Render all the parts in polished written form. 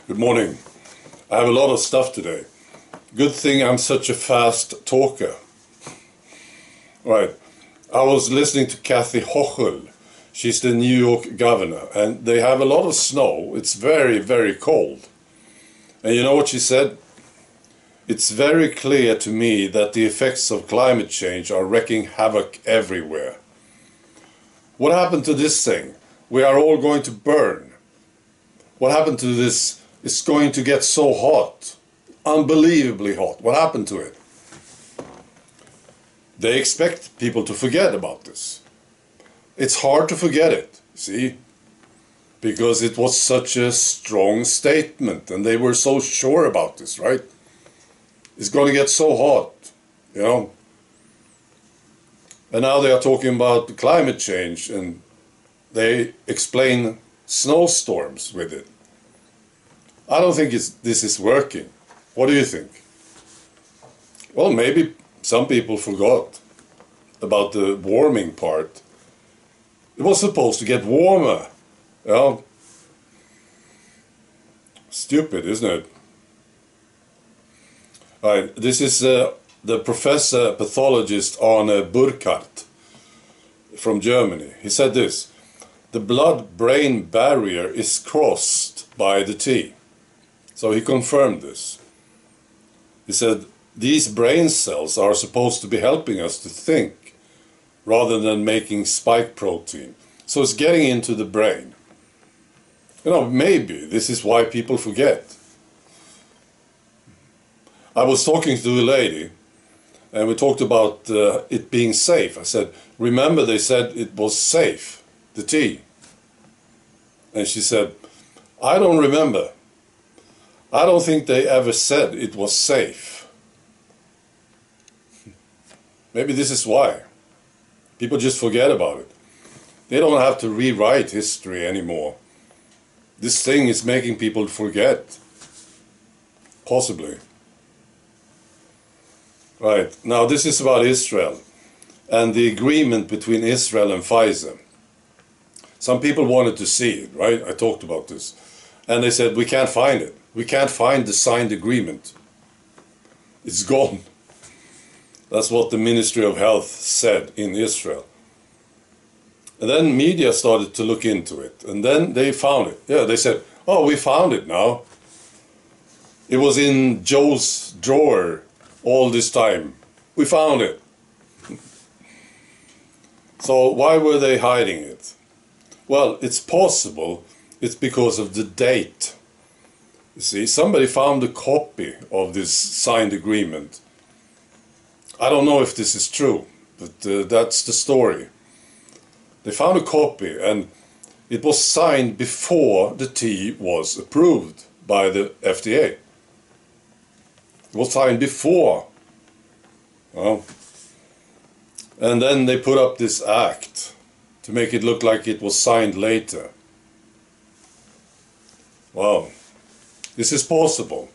Good morning. I have a lot of stuff today. Good thing I'm such a fast talker. Right. I was listening to Kathy Hochul. She's the New York governor, and they have a lot of snow. It's very, very cold. And you know what she said? It's very clear to me that the effects of climate change are wreaking havoc everywhere. What happened to this thing? We are all going to burn. What happened to this? It's going to get so hot. Unbelievably hot. What happened to it? They expect people to forget about this. It's hard to forget it, see? Because it was such a strong statement and they were so sure about this, right? It's going to get so hot, you know? And now they are talking about climate change and they explain snowstorms with it. I don't think this is working. What do you think? Well, maybe some people forgot about the warming part. It was supposed to get warmer. You know? Stupid, isn't it? All right, this is the professor pathologist Arne Burkhardt from Germany. He said this: the blood-brain barrier is crossed by the tea. So he confirmed this. He said, these brain cells are supposed to be helping us to think rather than making spike protein. So it's getting into the brain. You know, maybe this is why people forget. I was talking to a lady and we talked about it being safe. I said, remember they said it was safe, the tea. And she said, I don't remember. I don't think they ever said it was safe. Maybe this is why. People just forget about it. They don't have to rewrite history anymore. This thing is making people forget. Possibly. Right, now this is about Israel and the agreement between Israel and Pfizer. Some people wanted to see it, right? I talked about this. And they said, we can't find it. We can't find the signed agreement. It's gone. That's what the Ministry of Health said in Israel. And then media started to look into it. And then they found it. Yeah, they said, oh, we found it now. It was in Joe's drawer all this time. We found it. So why were they hiding it? Well, it's possible it's because of the date. You see, somebody found a copy of this signed agreement. I don't know if this is true, but that's the story. They found a copy and it was signed before the tea was approved by the FDA. It was signed before. Well, and then they put up this act to make it look like it was signed later. Wow, this is possible.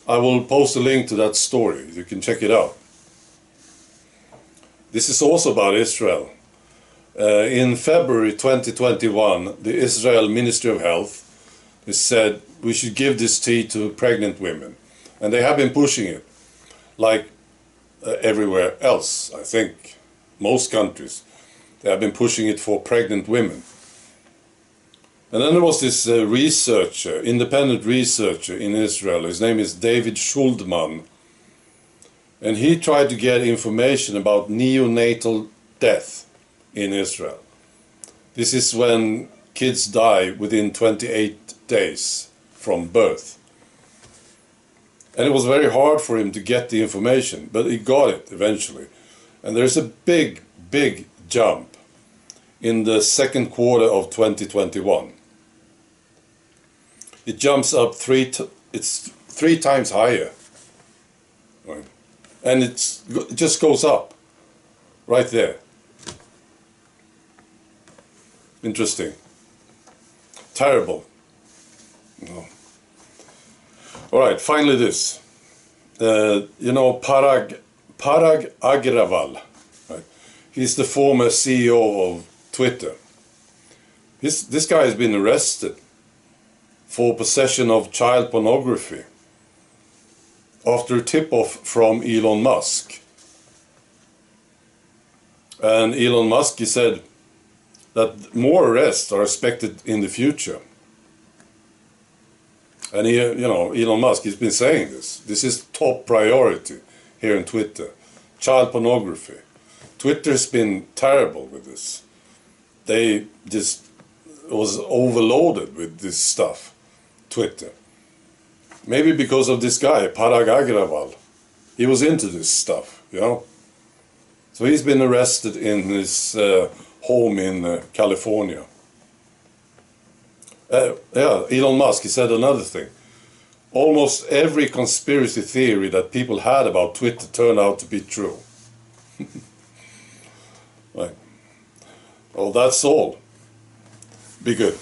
I will post a link to that story. You can check it out. This is also about Israel. In February 2021, the Israel Ministry of Health has said we should give this tea to pregnant women. And they have been pushing it, like everywhere else, I think. Most countries, they have been pushing it for pregnant women. And then there was this researcher, independent researcher in Israel. His name is David Schuldman. And he tried to get information about neonatal death in Israel. This is when kids die within 28 days from birth. And it was very hard for him to get the information, but he got it eventually. And there's a big, big jump in the second quarter of 2021. It jumps up it's 3 times higher. Right? And it just goes up right there. Interesting. Terrible. No. All right, finally this. You know, Parag Agrawal. Right? He's the former CEO of Twitter. This guy has been arrested for possession of child pornography after a tip-off from Elon Musk. And Elon Musk, he said that more arrests are expected in the future. And he, Elon Musk, he's been saying this. This is top priority here in Twitter. Child pornography. Twitter's been terrible with this. They just was overloaded with this stuff, Twitter. Maybe because of this guy, Parag Agrawal. He was into this stuff, So he's been arrested in his home in California. Elon Musk, he said another thing. Almost every conspiracy theory that people had about Twitter turned out to be true. Right. Well, that's all. Be good.